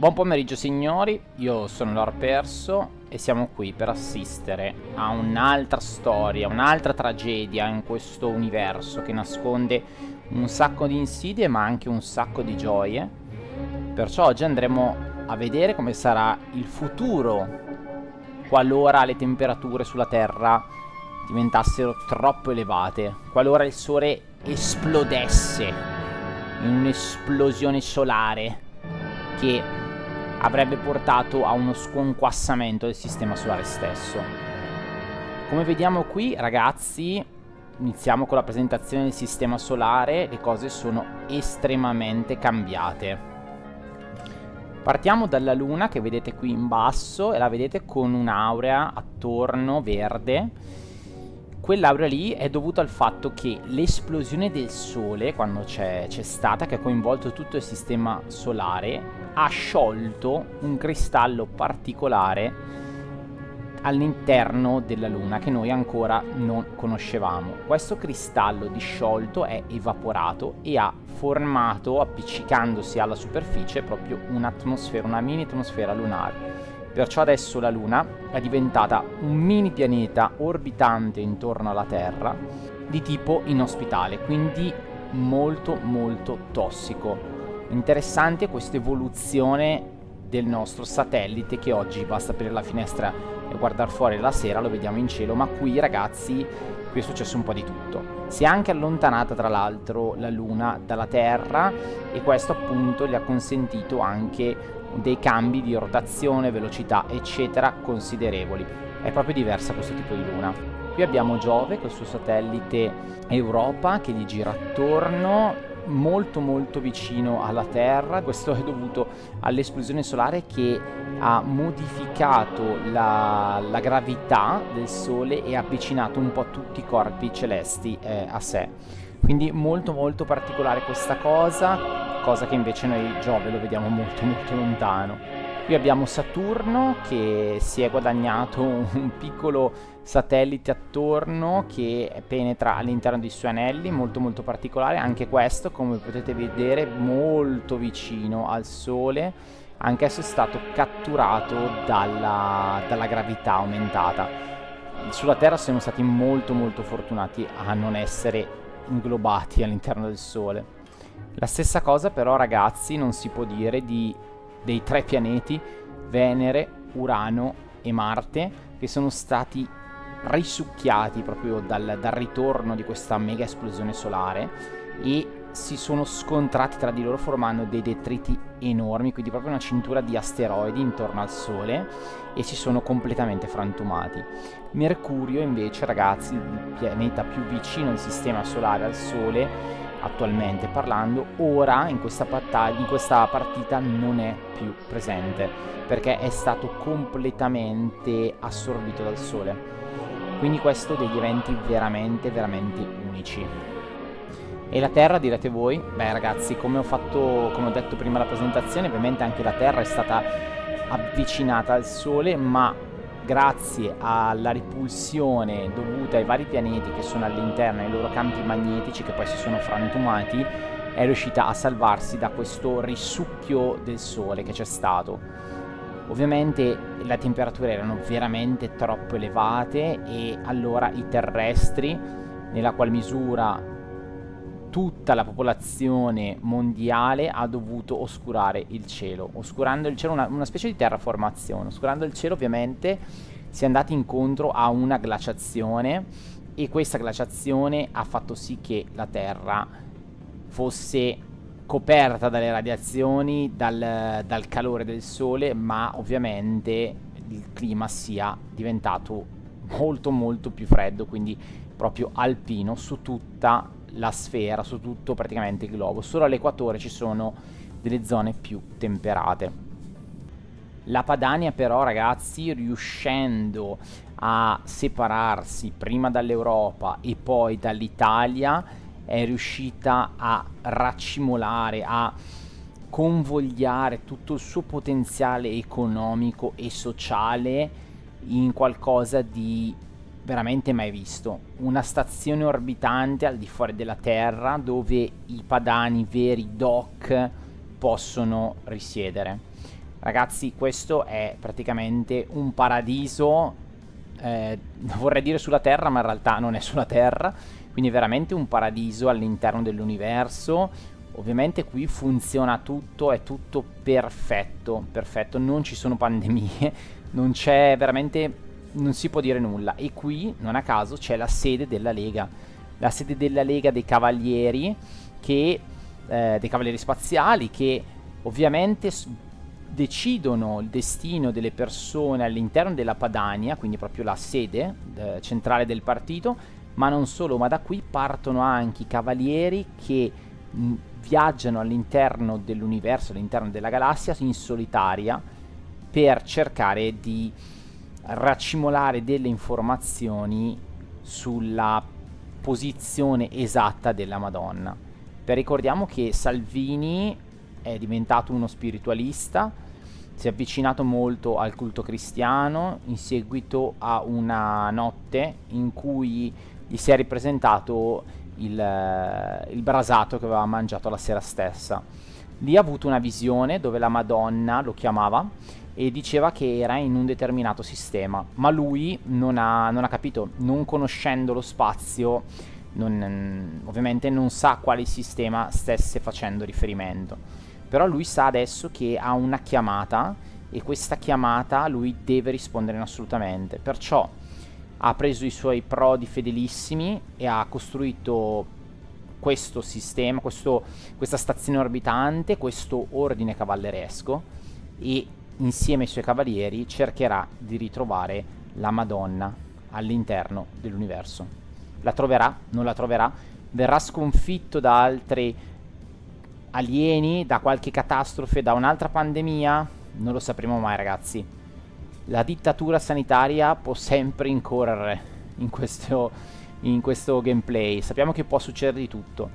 Buon pomeriggio signori, io sono Lord Perso e siamo qui per assistere a un'altra storia, un'altra tragedia in questo universo che nasconde un sacco di insidie ma anche un sacco di gioie. Perciò oggi andremo a vedere come sarà il futuro qualora le temperature sulla Terra diventassero troppo elevate, qualora il Sole esplodesse in un'esplosione solare che avrebbe portato a uno sconquassamento del sistema solare stesso. Come vediamo qui, ragazzi, iniziamo con la presentazione del sistema solare. Le cose sono estremamente cambiate. Partiamo dalla Luna, che vedete qui in basso, e la vedete con un'aurea attorno verde. Quell'aurea lì è dovuta al fatto che l'esplosione del Sole, quando c'è stata, che ha coinvolto tutto il sistema solare, ha sciolto un cristallo particolare all'interno della Luna che noi ancora non conoscevamo. Questo cristallo disciolto è evaporato e ha formato, appiccicandosi alla superficie, proprio un'atmosfera, una mini atmosfera lunare. Perciò adesso la Luna è diventata un mini pianeta orbitante intorno alla Terra di tipo inospitale, quindi molto molto tossico. Interessante questa evoluzione del nostro satellite, che oggi basta aprire la finestra e guardare fuori la sera, lo vediamo in cielo, ma qui ragazzi, qui è successo un po' di tutto. Si è anche allontanata tra l'altro la Luna dalla Terra e questo appunto gli ha consentito anche dei cambi di rotazione, velocità eccetera considerevoli. È proprio diversa questo tipo di Luna. Qui abbiamo Giove col suo satellite Europa che gli gira attorno, molto molto vicino alla Terra. Questo è dovuto all'esplosione solare che ha modificato la gravità del Sole e ha avvicinato un po' tutti i corpi celesti a sé. Quindi molto molto particolare questa cosa che invece noi Giove lo vediamo molto molto lontano. Qui abbiamo Saturno che si è guadagnato un piccolo satellite attorno che penetra all'interno dei suoi anelli, molto molto particolare. Anche questo, come potete vedere, molto vicino al Sole. Anch'esso è stato catturato dalla gravità aumentata. Sulla Terra siamo stati molto molto fortunati a non essere inglobati all'interno del Sole. La stessa cosa però ragazzi non si può dire dei tre pianeti Venere, Urano e Marte, che sono stati risucchiati proprio dal ritorno di questa mega esplosione solare e si sono scontrati tra di loro formando dei detriti enormi, quindi proprio una cintura di asteroidi intorno al Sole, e si sono completamente frantumati. Mercurio invece ragazzi, il pianeta più vicino del sistema solare al Sole attualmente parlando, ora in questa partita non è più presente perché è stato completamente assorbito dal Sole. Quindi questo degli eventi veramente veramente unici. E la Terra, direte voi? Beh ragazzi, come ho detto prima alla presentazione, ovviamente anche la Terra è stata avvicinata al Sole, ma grazie alla ripulsione dovuta ai vari pianeti che sono all'interno dei loro campi magnetici, che poi si sono frantumati, è riuscita a salvarsi da questo risucchio del Sole che c'è stato. Ovviamente le temperature erano veramente troppo elevate e allora i terrestri, nella qual misura tutta la popolazione mondiale, ha dovuto oscurare il cielo. Oscurando il cielo, una specie di terraformazione. Oscurando il cielo ovviamente si è andati incontro a una glaciazione e questa glaciazione ha fatto sì che la Terra fosse coperta dalle radiazioni, dal calore del Sole, ma ovviamente il clima sia diventato molto molto più freddo, quindi proprio alpino su tutta la sfera, su tutto praticamente il globo. Solo all'equatore ci sono delle zone più temperate. La Padania però ragazzi, riuscendo a separarsi prima dall'Europa e poi dall'Italia, è riuscita a raccimolare, a convogliare tutto il suo potenziale economico e sociale in qualcosa di veramente mai visto. Una stazione orbitante al di fuori della Terra dove i padani veri doc possono risiedere. Ragazzi, questo è praticamente un paradiso, vorrei dire sulla Terra, ma in realtà non è sulla Terra, quindi è veramente un paradiso all'interno dell'universo. Ovviamente qui funziona tutto, è tutto perfetto, perfetto, non ci sono pandemie, non c'è veramente, non si può dire nulla. E qui, non a caso, c'è la sede della Lega dei Cavalieri, dei Cavalieri Spaziali, che ovviamente decidono il destino delle persone all'interno della Padania, quindi proprio la sede centrale del partito, ma non solo, ma da qui partono anche i cavalieri che viaggiano all'interno dell'universo, all'interno della galassia in solitaria per cercare di raccimolare delle informazioni sulla posizione esatta della Madonna. Ricordiamo che Salvini è diventato uno spiritualista, si è avvicinato molto al culto cristiano in seguito a una notte in cui gli si è ripresentato il brasato che aveva mangiato la sera stessa. Lì ha avuto una visione dove la Madonna lo chiamava e diceva che era in un determinato sistema, ma lui non ha capito, non conoscendo lo spazio, ovviamente non sa quale sistema stesse facendo riferimento. Però lui sa adesso che ha una chiamata e questa chiamata lui deve rispondere assolutamente. Perciò ha preso i suoi prodi fedelissimi e ha costruito questo sistema, questa stazione orbitante, questo ordine cavalleresco, e insieme ai suoi cavalieri cercherà di ritrovare la Madonna all'interno dell'universo. La troverà? Non la troverà? Verrà sconfitto da altri alieni, da qualche catastrofe, da un'altra pandemia? Non lo sapremo mai, ragazzi. La dittatura sanitaria può sempre incorrere in questo gameplay. Sappiamo che può succedere di tutto.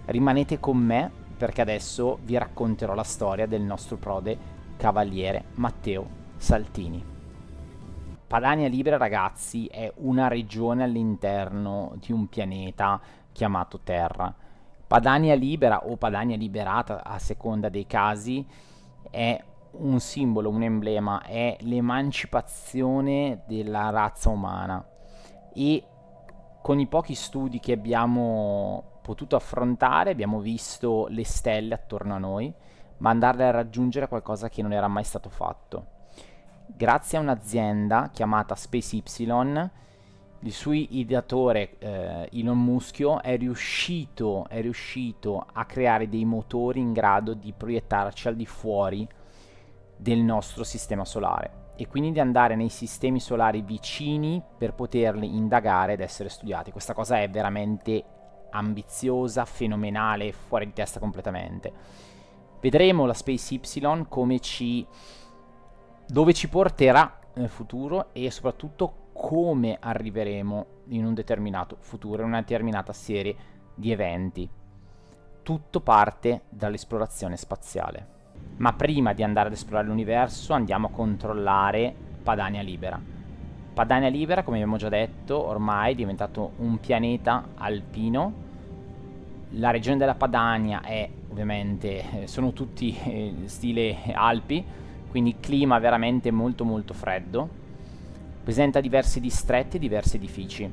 Rimanete con me perché adesso vi racconterò la storia del nostro prode cavaliere Matteo Saltini. Padania Libera, ragazzi, è una regione all'interno di un pianeta chiamato Terra. Padania Libera o Padania Liberata, a seconda dei casi, è un simbolo, un emblema, è l'emancipazione della razza umana. E con i pochi studi che abbiamo potuto affrontare abbiamo visto le stelle attorno a noi, ma andarle a raggiungere è qualcosa che non era mai stato fatto. Grazie a un'azienda chiamata SpaceY, il suo ideatore Elon Musk è riuscito a creare dei motori in grado di proiettarci al di fuori del nostro sistema solare e quindi di andare nei sistemi solari vicini per poterli indagare ed essere studiati. Questa cosa è veramente ambiziosa, fenomenale, fuori di testa completamente. Vedremo la SpaceY dove ci porterà nel futuro e soprattutto come arriveremo in un determinato futuro, in una determinata serie di eventi. Tutto parte dall'esplorazione spaziale. Ma prima di andare ad esplorare l'universo andiamo a controllare Padania Libera. Padania Libera, come abbiamo già detto, ormai è diventato un pianeta alpino. La regione della Padania è ovviamente, sono tutti stile Alpi, quindi clima veramente molto molto freddo. Presenta diversi distretti e diversi edifici.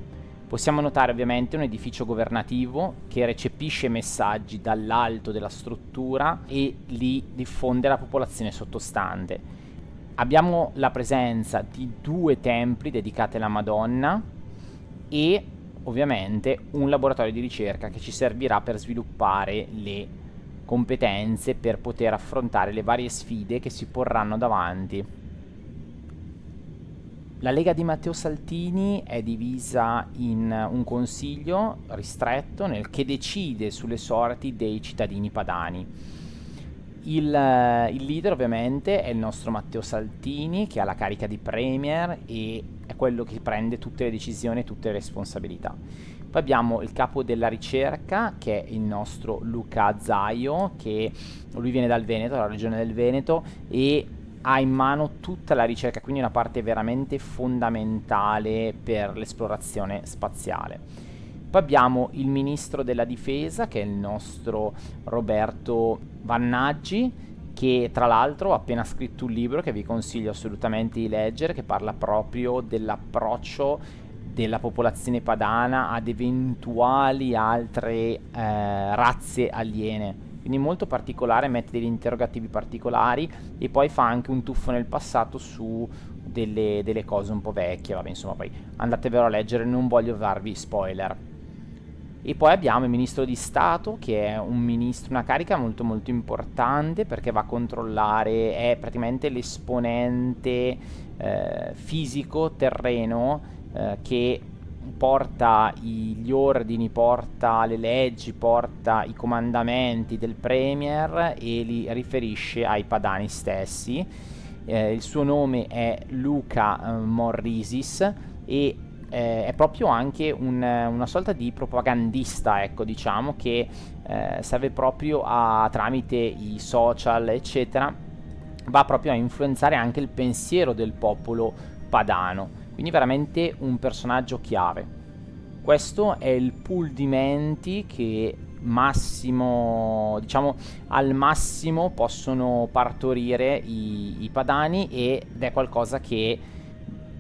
Possiamo notare ovviamente un edificio governativo che recepisce messaggi dall'alto della struttura e li diffonde alla popolazione sottostante. Abbiamo la presenza di 2 templi dedicati alla Madonna e ovviamente un laboratorio di ricerca che ci servirà per sviluppare le competenze per poter affrontare le varie sfide che si porranno davanti. La Lega di Matteo Saltini è divisa in un consiglio ristretto che decide sulle sorti dei cittadini padani. Il leader ovviamente è il nostro Matteo Saltini, che ha la carica di premier e è quello che prende tutte le decisioni e tutte le responsabilità. Poi abbiamo il capo della ricerca, che è il nostro Luca Zaio, che lui viene dal Veneto, dalla regione del Veneto, e ha in mano tutta la ricerca, quindi una parte veramente fondamentale per l'esplorazione spaziale. Poi abbiamo il ministro della difesa, che è il nostro Roberto Vannaggi, che tra l'altro ha appena scritto un libro che vi consiglio assolutamente di leggere, che parla proprio dell'approccio della popolazione padana ad eventuali altre razze aliene. Quindi molto particolare, mette degli interrogativi particolari e poi fa anche un tuffo nel passato su delle cose un po' vecchie. Vabbè, insomma, poi andatevelo a leggere, non voglio darvi spoiler. E poi abbiamo il ministro di Stato, che è un ministro, una carica molto molto importante, perché va a controllare, è praticamente l'esponente fisico terreno che porta gli ordini, porta le leggi, porta i comandamenti del premier e li riferisce ai padani stessi. Il suo nome è Luca Morrisis e è proprio anche una sorta di propagandista, ecco, diciamo, che serve proprio tramite i social, eccetera, va proprio a influenzare anche il pensiero del popolo padano. Quindi veramente un personaggio chiave. Questo è il pool di menti che massimo, diciamo, al massimo possono partorire i padani, ed è qualcosa che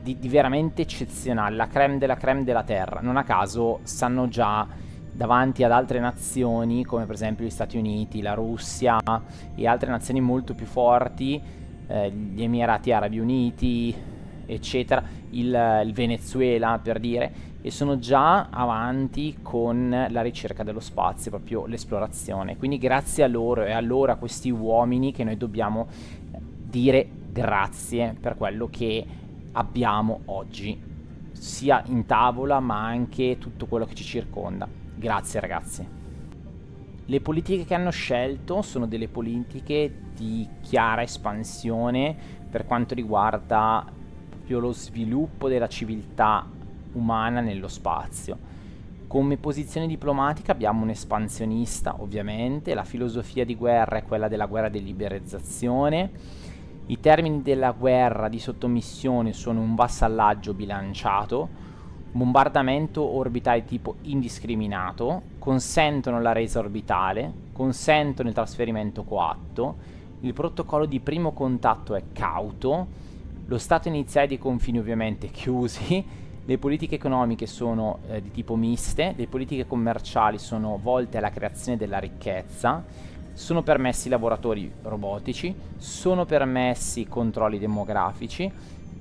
di veramente eccezionale, la creme della terra. Non a caso stanno già davanti ad altre nazioni come per esempio gli Stati Uniti, la Russia e altre nazioni molto più forti, gli Emirati Arabi Uniti, eccetera, il Venezuela per dire, e sono già avanti con la ricerca dello spazio, proprio l'esplorazione. Quindi grazie a loro e a loro, a questi uomini, che noi dobbiamo dire grazie per quello che abbiamo oggi, sia in tavola ma anche tutto quello che ci circonda. Grazie ragazzi. Le politiche che hanno scelto sono delle politiche di chiara espansione per quanto riguarda proprio lo sviluppo della civiltà umana nello spazio. Come posizione diplomatica abbiamo un espansionista, ovviamente, la filosofia di guerra è quella della guerra di liberalizzazione. I termini della guerra di sottomissione sono un vassallaggio bilanciato, bombardamento orbitale tipo indiscriminato, consentono la resa orbitale, consentono il trasferimento coatto, il protocollo di primo contatto è cauto, lo stato iniziale dei confini ovviamente chiusi, le politiche economiche sono di tipo miste, le politiche commerciali sono volte alla creazione della ricchezza, sono permessi lavoratori robotici, sono permessi controlli demografici,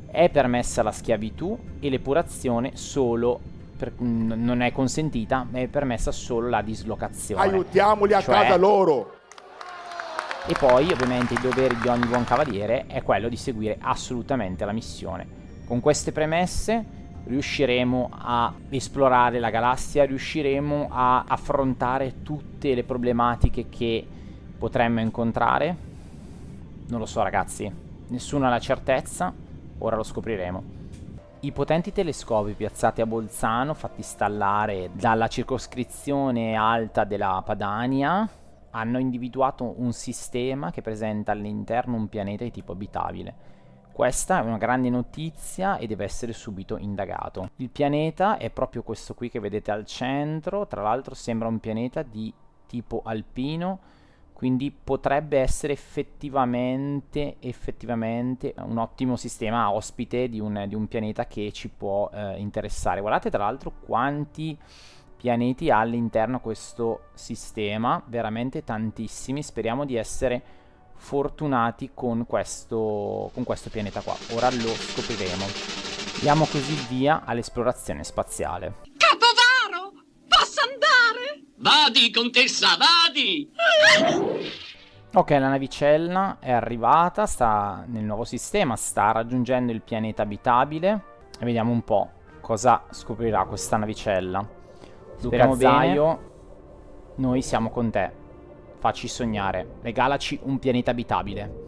è permessa la schiavitù e l'epurazione solo non è consentita, ma è permessa solo la dislocazione. Aiutiamoli a casa loro! E poi ovviamente il dovere di ogni buon cavaliere è quello di seguire assolutamente la missione. Con queste premesse riusciremo a esplorare la galassia, riusciremo a affrontare tutte le problematiche che potremmo incontrare? Non lo so ragazzi, nessuno ha la certezza, ora lo scopriremo. I potenti telescopi piazzati a Bolzano, fatti installare dalla circoscrizione alta della Padania, hanno individuato un sistema che presenta all'interno un pianeta di tipo abitabile. Questa è una grande notizia e deve essere subito indagato. Il pianeta è proprio questo qui che vedete al centro, tra l'altro sembra un pianeta di tipo alpino, quindi potrebbe essere effettivamente un ottimo sistema ospite di un pianeta che ci può interessare. Guardate tra l'altro quanti pianeti ha all'interno questo sistema, veramente tantissimi. Speriamo di essere fortunati con questo pianeta qua. Ora lo scopriremo. Diamo così via all'esplorazione spaziale. Capovaro! Posso andare? Vadi, contessa, vadi! Ok, la navicella è arrivata, sta nel nuovo sistema, sta raggiungendo il pianeta abitabile e vediamo un po' cosa scoprirà questa navicella. Speriamo bene. Noi siamo con te. Facci sognare. Regalaci un pianeta abitabile.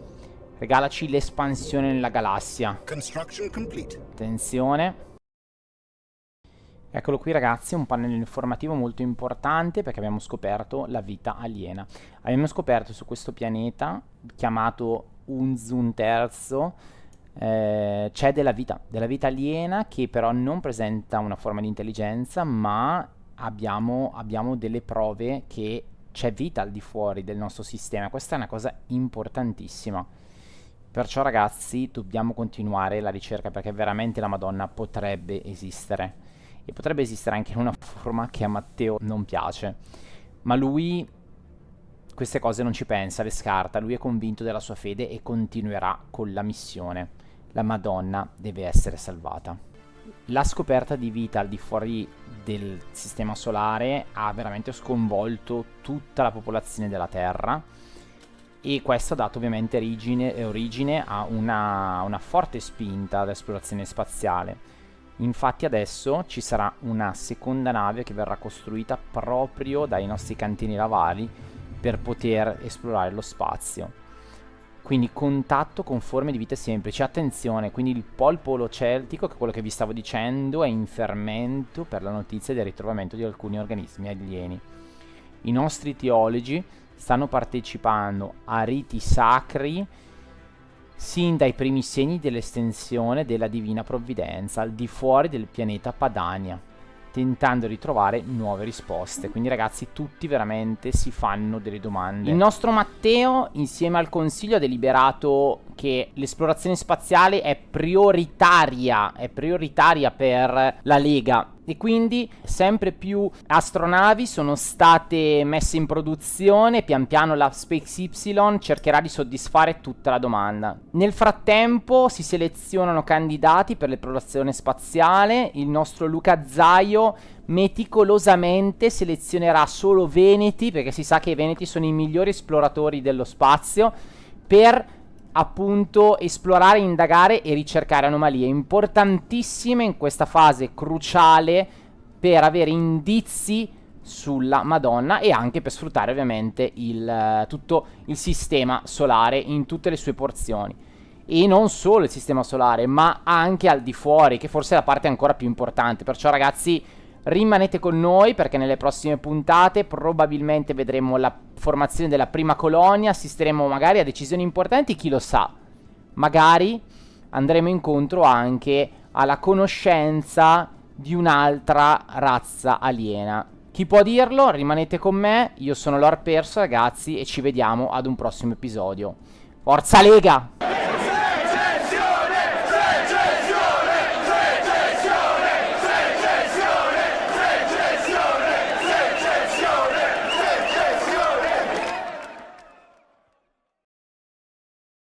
Regalaci l'espansione nella galassia. Construction complete. Attenzione. Eccolo qui ragazzi, un pannello informativo molto importante perché abbiamo scoperto la vita aliena. Abbiamo scoperto su questo pianeta, chiamato Unzun III, c'è della vita aliena che però non presenta una forma di intelligenza, ma abbiamo delle prove che c'è vita al di fuori del nostro sistema. Questa è una cosa importantissima. Perciò ragazzi dobbiamo continuare la ricerca, perché veramente la Madonna potrebbe esistere, e potrebbe esistere anche in una forma che a Matteo non piace, ma lui queste cose non ci pensa, le scarta. Lui è convinto della sua fede e continuerà con la missione. La Madonna deve essere salvata. La scoperta di vita al di fuori del sistema solare ha veramente sconvolto tutta la popolazione della Terra, e questo ha dato ovviamente origine a una forte spinta all'esplorazione spaziale. Infatti adesso ci sarà una seconda nave che verrà costruita proprio dai nostri cantini navali per poter esplorare lo spazio. Quindi contatto con forme di vita semplici. Attenzione, quindi il polo celtico, che è quello che vi stavo dicendo, è in fermento per la notizia del ritrovamento di alcuni organismi alieni. I nostri teologi stanno partecipando a riti sacri sin dai primi segni dell'estensione della divina provvidenza al di fuori del pianeta Padania, tentando di trovare nuove risposte. Quindi ragazzi, tutti veramente si fanno delle domande. Il nostro Matteo, insieme al consiglio, ha deliberato che l'esplorazione spaziale è prioritaria per la Lega, e quindi sempre più astronavi sono state messe in produzione. Pian piano la SpaceY cercherà di soddisfare tutta la domanda. Nel frattempo si selezionano candidati per l'esplorazione spaziale. Il nostro Luca Zaio meticolosamente selezionerà solo veneti, perché si sa che i veneti sono i migliori esploratori dello spazio, per appunto esplorare, indagare e ricercare anomalie importantissime in questa fase cruciale per avere indizi sulla Madonna, e anche per sfruttare ovviamente tutto il sistema solare in tutte le sue porzioni. E non solo il sistema solare, ma anche al di fuori, che forse è la parte ancora più importante. Perciò ragazzi, rimanete con noi, perché nelle prossime puntate probabilmente vedremo la formazione della prima colonia, assisteremo magari a decisioni importanti, chi lo sa. Magari andremo incontro anche alla conoscenza di un'altra razza aliena. Chi può dirlo? Rimanete con me, io sono Lord Perso ragazzi, e ci vediamo ad un prossimo episodio. Forza Lega!